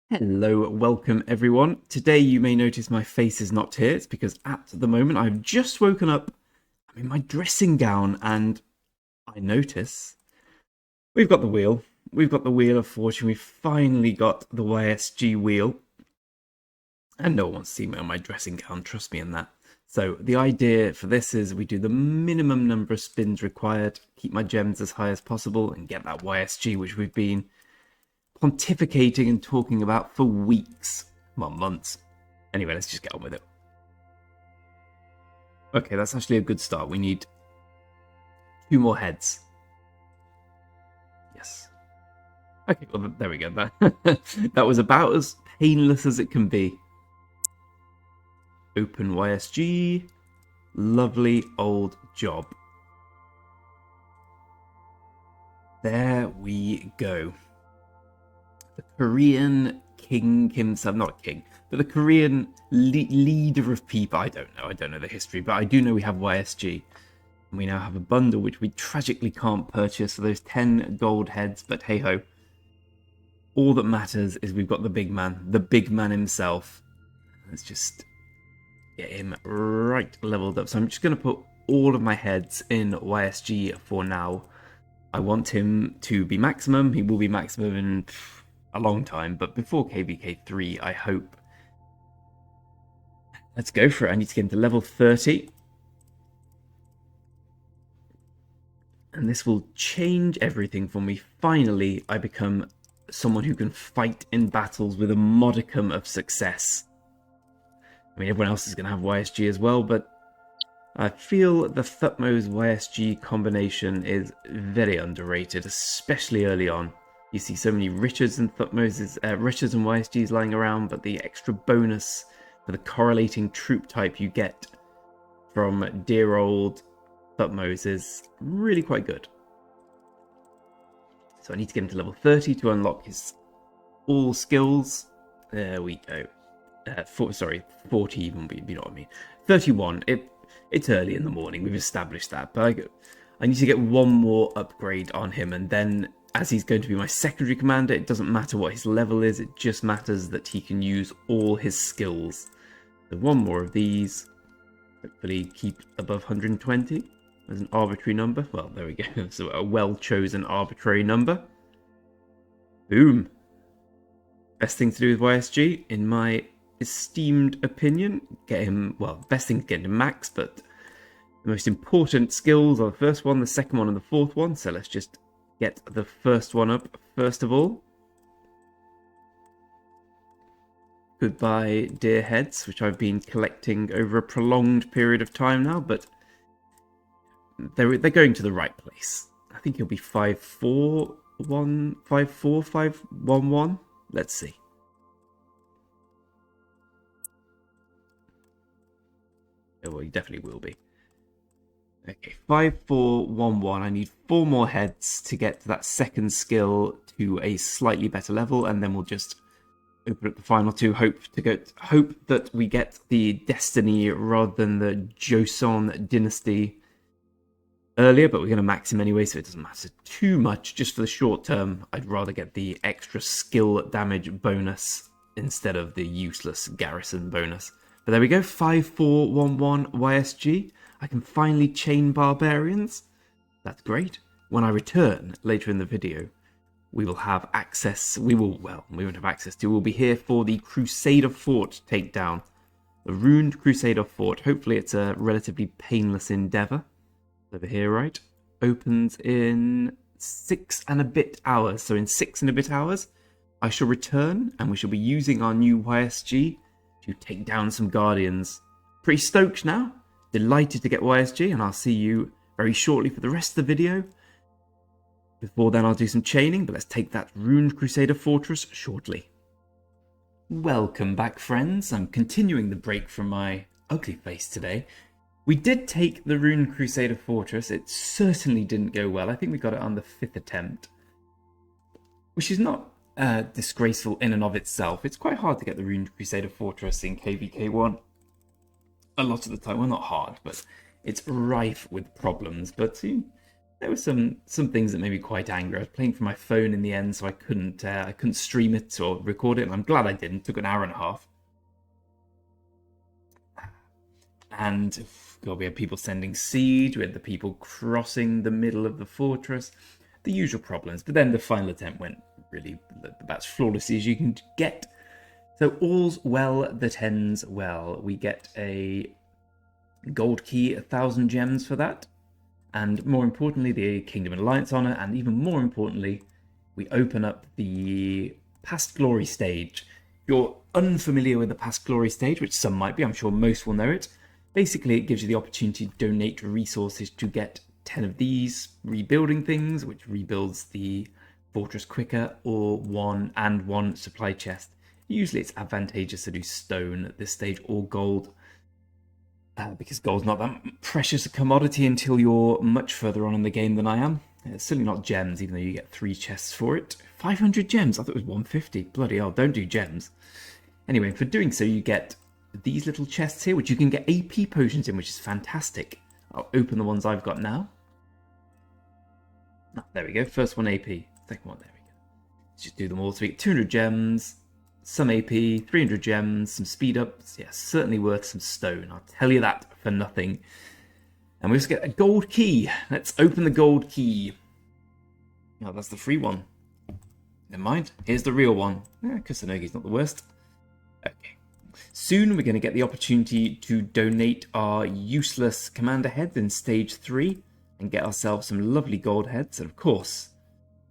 Hello, welcome everyone. Today you may notice my face is not here. It's because at the moment I've just woken up. I'm in my dressing gown and I notice we've got the wheel. We've got the Wheel of Fortune. We've finally got the YSG wheel. And no one wants to see me on my dressing gown, trust me in that. So the idea for this is we do the minimum number of spins required, keep my gems as high as possible and get that YSG, which we've been pontificating and talking about for weeks. Well, months. Anyway, let's just get on with it. Okay, that's actually a good start. We need 2 more heads. Yes. Okay, well, there we go. That was about as painless as it can be. Open YSG. Lovely old job. There we go. The Korean king himself, not a king, but the Korean leader of people. I don't know the history, but I do know we have YSG. And we now have a bundle which we tragically can't purchase for those 10 gold heads, but hey ho. All that matters is we've got the big man himself. Let's just get him right leveled up. So I'm just going to put all of my heads in YSG for now. I want him to be maximum. He will be maximum in a long time, but before KVK 3, I hope. Let's go for it. I need to get into level 30. And this will change everything for me. Finally, I become someone who can fight in battles with a modicum of success. I mean, everyone else is going to have YSG as well, but I feel the Thutmose YSG combination is very underrated, especially early on. You see so many Richards and Thutmoses, Richards and YSGs lying around, but the extra bonus for the correlating troop type you get from dear old Thutmose is really quite good. So I need to get him to level 30 to unlock his all skills. There we go. 40 even, you know what I mean. 31. It's early in the morning. We've established that, but I need to get one more upgrade on him, and then as he's going to be my secondary commander, it doesn't matter what his level is. It just matters that he can use all his skills. So one more of these. Hopefully keep above 120 as an arbitrary number. Well, there we go. So a well-chosen arbitrary number. Boom. Best thing to do with YSG, in my esteemed opinion, get him, well, best thing to get him max, but the most important skills are the first one, the second one, and the fourth one. So let's just get the first one up first of all. Goodbye, dear heads, which I've been collecting over a prolonged period of time now, but they're going to the right place. I think he'll be 541, 54, 511. Let's see. Oh, well, he definitely will be. Okay, 5411. I need 4 more heads to get that second skill to a slightly better level, and then we'll just open up the final 2. Hope that we get the Destiny rather than the Joseon Dynasty earlier, but we're going to max him anyway, so it doesn't matter too much. Just for the short term, I'd rather get the extra skill damage bonus instead of the useless garrison bonus. But there we go, 5411 YSG. I can finally chain barbarians. That's great. When I return later in the video, we will have access. We won't have access to. We'll be here for the Crusader fort takedown. The ruined Crusader fort. Hopefully it's a relatively painless endeavor. Over here, right? Opens in 6 and a bit hours. So in 6 and a bit hours, I shall return and we shall be using our new YSG to take down some Guardians. Pretty stoked now. Delighted to get YSG, and I'll see you very shortly for the rest of the video. Before then, I'll do some chaining, but let's take that ruined Crusader fortress shortly. Welcome back, friends. I'm continuing the break from my ugly face today. We did take the ruined Crusader fortress. It certainly didn't go well. I think we got it on the 5th attempt, which is not disgraceful in and of itself. It's quite hard to get the ruined Crusader fortress in KVK1. A lot of the time, well, not hard, but it's rife with problems. But There were some things that made me quite angry. I was playing from my phone in the end, so I couldn't stream it or record it, and I'm glad I didn't. It took an hour and a half. And God, we had people sending siege, we had the people crossing the middle of the fortress, the usual problems. But then the final attempt went really about as flawlessly as you can get. So all's well that ends well. We get a gold key, 1,000 gems for that. And more importantly, the Kingdom and Alliance honor. And even more importantly, we open up the Past Glory stage. If you're unfamiliar with the Past Glory stage, which some might be, I'm sure most will know it. Basically, it gives you the opportunity to donate resources to get 10 of these rebuilding things, which rebuilds the fortress quicker, or one supply chest. Usually it's advantageous to do stone at this stage, or gold, because gold's not that precious a commodity until you're much further on in the game than I am. It's certainly not gems, even though you get 3 chests for it. 500 gems, I thought it was 150. Bloody hell, don't do gems. Anyway, for doing so, you get these little chests here, which you can get AP potions in, which is fantastic. I'll open the ones I've got now. Oh, there we go, first one AP, second one, there we go. Let's just do them all. So we get 200 gems, some AP, 300 gems, some speed ups. Yeah, certainly worth some stone. I'll tell you that for nothing. And we just get a gold key. Let's open the gold key. Oh, that's the free one. Never mind. Here's the real one. Kusanogi's not the worst. Okay. Soon we're going to get the opportunity to donate our useless commander heads in stage 3 and get ourselves some lovely gold heads. And of course,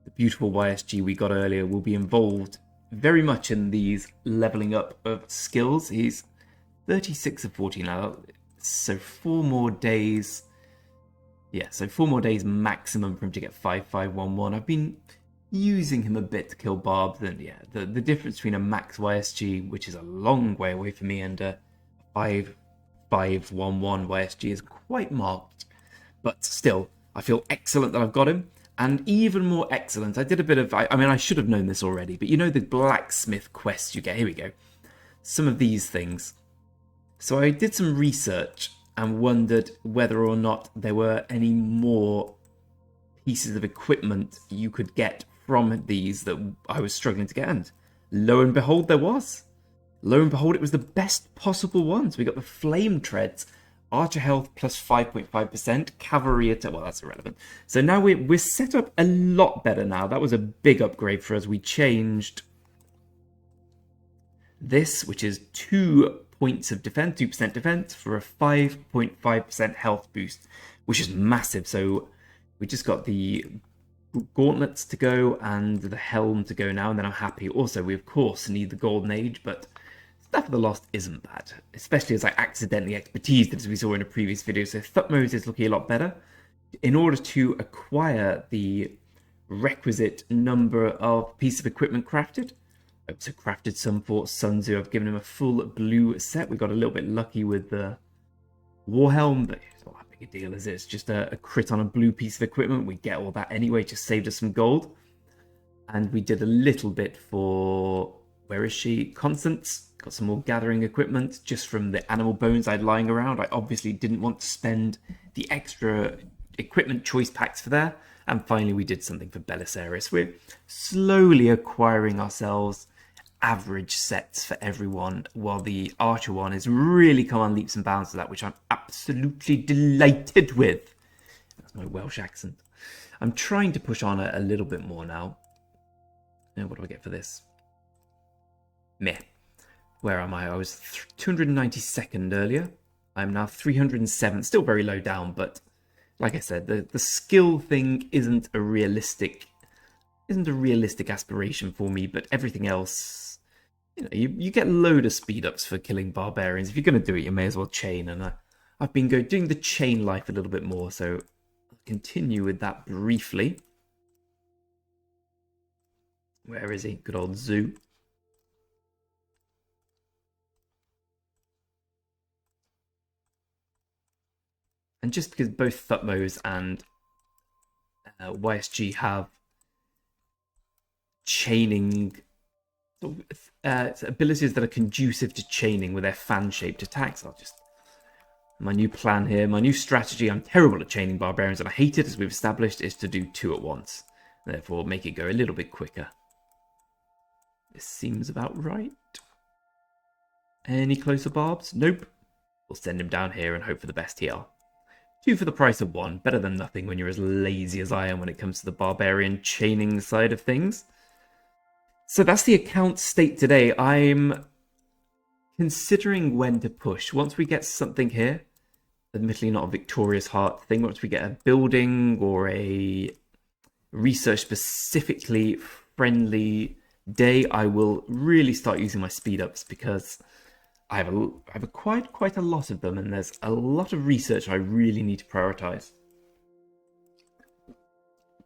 the beautiful YSG we got earlier will be involved very much in these leveling up of skills. He's 36 of 14 now, so 4 more days. Yeah, so 4 more days maximum for him to get 5511. I've been using him a bit to kill barbs, and yeah, the difference between a max YSG, which is a long way away for me, and a 5511 YSG is quite marked. But still, I feel excellent that I've got him. And even more excellent, I did a bit of, I mean, I should have known this already, but you know the blacksmith quests you get? Here we go. Some of these things. So I did some research and wondered whether or not there were any more pieces of equipment you could get from these that I was struggling to get. And lo and behold, there was. Lo and behold, it was the best possible ones. We got the flame treads. Archer health plus 5.5%, cavalry attack. Well, that's irrelevant. So now we're set up a lot better now. That was a big upgrade for us. We changed this, which is 2 points of defense, 2% defense, for a 5.5% health boost, which is massive. So we just got the gauntlets to go and the helm to go now, and then I'm happy. Also, we of course need the golden age, but Staff of the Lost isn't bad, especially as I accidentally expertised it, as we saw in a previous video. So Thutmose is looking a lot better. In order to acquire the requisite number of pieces of equipment crafted, I also crafted some for Sun Tzu. I've given him a full blue set. We got a little bit lucky with the Warhelm, but it's not that big a deal, is it? It's just a crit on a blue piece of equipment. We get all that anyway, just saved us some gold. And we did a little bit for, where is she? Constance. Got some more gathering equipment just from the animal bones I had lying around. I obviously didn't want to spend the extra equipment choice packs for there. And finally, we did something for Belisarius. We're slowly acquiring ourselves average sets for everyone, while the Archer one has really come on leaps and bounds to that, which I'm absolutely delighted with. That's my Welsh accent. I'm trying to push on a little bit more now. Now, what do I get for this? Meh. Where am I? I was 292nd earlier. I'm now 307th. Still very low down, but like I said, the skill thing isn't a realistic aspiration for me. But everything else, you know, you get a load of speed ups for killing barbarians. If you're going to do it, you may as well chain. And I've been doing the chain life a little bit more, so I'll continue with that briefly. Where is he? Good old Zoo. And just because both Thutmose and YSG have chaining abilities that are conducive to chaining with their fan-shaped attacks, I'll just My new plan here, my new strategy, I'm terrible at chaining barbarians and I hate it, as we've established, is to do 2 at once. Therefore, make it go a little bit quicker. This seems about right. Any closer barbs? Nope. We'll send him down here and hope for the best here. 2 for the price of 1. Better than nothing when you're as lazy as I am when it comes to the barbarian chaining side of things. So that's the account state today. I'm considering when to push. Once we get something here, admittedly not a victorious heart thing, once we get a building or a research specifically friendly day, I will really start using my speed ups, because I have quite a lot of them, and there's a lot of research I really need to prioritize.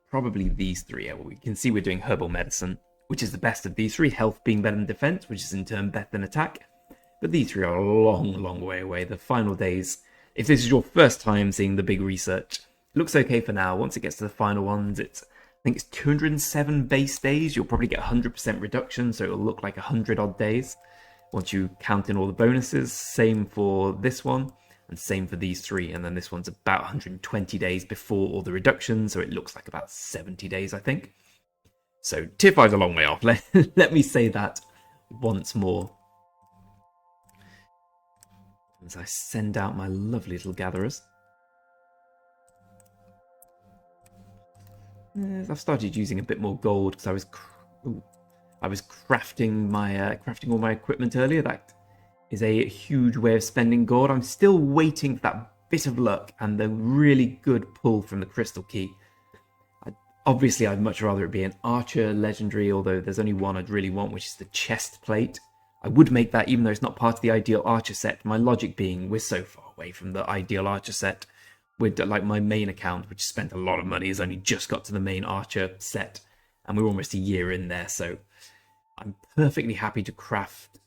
Probably these 3. We can see we're doing herbal medicine, which is the best of these 3. Health being better than defense, which is in turn better than attack. But these 3 are a long way away. The final days, if this is your first time seeing the big research, it looks okay for now. Once it gets to the final ones, I think it's 207 base days. You'll probably get 100% reduction, so it'll look like 100 odd days once you count in all the bonuses. Same for this one, and same for these 3. And then this one's about 120 days before all the reductions, so it looks like about 70 days, I think. So tier 5's a long way off. Let me say that once more. As I send out my lovely little gatherers. I've started using a bit more gold because I was crafting all my equipment earlier. That is a huge way of spending gold. I'm still waiting for that bit of luck and the really good pull from the crystal key. Obviously, I'd much rather it be an archer legendary, although there's only one I'd really want, which is the chest plate. I would make that even though it's not part of the ideal archer set. My logic being, we're so far away from the ideal archer set. With like my main account, which spent a lot of money, has only just got to the main archer set, and we're almost a year in there, so I'm perfectly happy to craft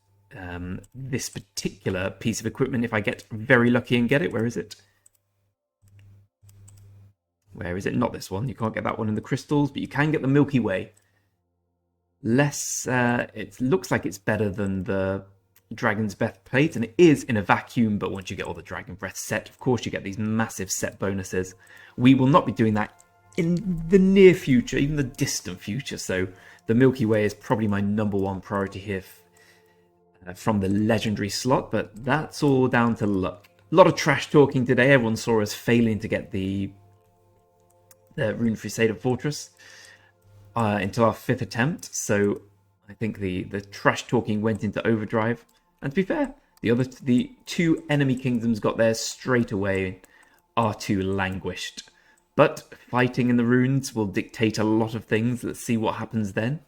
this particular piece of equipment if I get very lucky and get it. Where is it? Where is it? Not this one. You can't get that one in the crystals, but you can get the Milky Way. It looks like it's better than the Dragon's Breath plate, and it is in a vacuum, but once you get all the Dragon Breath set, of course you get these massive set bonuses. We will not be doing that in the near future, even the distant future, so the Milky Way is probably my #1 priority here from the legendary slot, but that's all down to luck. A lot of trash talking today. Everyone saw us failing to get the Rune Crusader Fortress until our 5th attempt, so I think the trash talking went into overdrive. And to be fair, the 2 enemy kingdoms got theirs straight away. R2 languished. But fighting in the runes will dictate a lot of things. Let's see what happens then.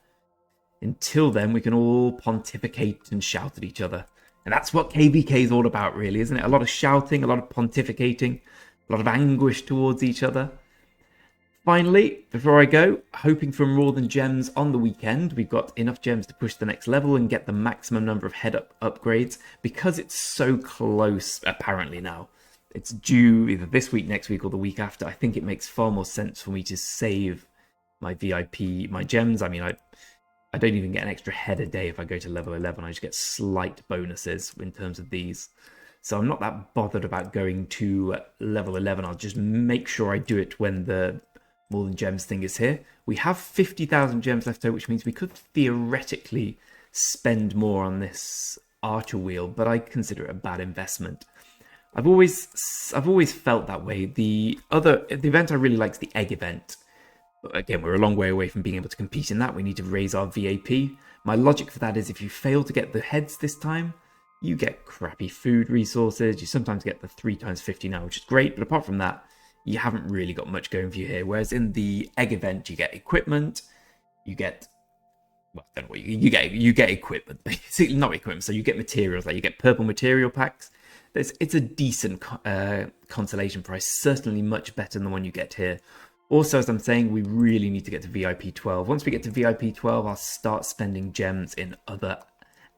Until then, we can all pontificate and shout at each other. And that's what KVK is all about, really, isn't it? A lot of shouting, a lot of pontificating, a lot of anguish towards each other. Finally, before I go, hoping for more than gems on the weekend. We've got enough gems to push the next level and get the maximum number of head upgrades. Because it's so close, apparently now, it's due either this week, next week, or the week after. I think it makes far more sense for me to save my VIP, my gems. I mean, I don't even get an extra head a day if I go to level 11. I just get slight bonuses in terms of these. So I'm not that bothered about going to level 11. I'll just make sure I do it when the more than gems thing is here. We have 50,000 gems left over, which means we could theoretically spend more on this archer wheel, but I consider it a bad investment. I've always felt that way. The event I really like is the egg event. But again, we're a long way away from being able to compete in that. We need to raise our VAP. My logic for that is if you fail to get the heads this time, you get crappy food resources. You sometimes get the 3 times 50 now, which is great, but apart from that, you haven't really got much going for you here. Whereas in the egg event, you get equipment, you get, well, I don't know what you get equipment, basically, not equipment. So you get materials, like you get purple material packs. It's a decent consolation price, certainly much better than the one you get here. Also, as I'm saying, we really need to get to VIP 12. Once we get to VIP 12, I'll start spending gems in other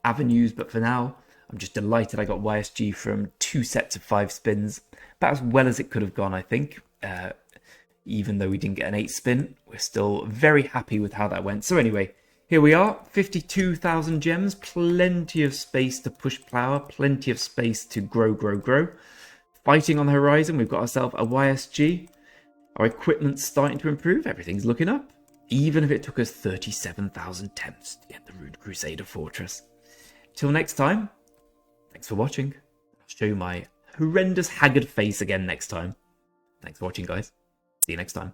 avenues. But for now, I'm just delighted I got YSG from 2 sets of 5 spins. About as well as it could have gone, I think. Even though we didn't get an 8 spin, we're still very happy with how that went. So anyway, here we are, 52,000 gems, plenty of space to push power, plenty of space to grow. fighting on the horizon. We've got ourselves a YSG. Our equipment's starting to improve. Everything's looking up. Even if it took us 37,000 attempts to get the Rune Crusader Fortress. Till next time, thanks for watching. I'll show you my horrendous haggard face again next time. Thanks for watching, guys. See you next time.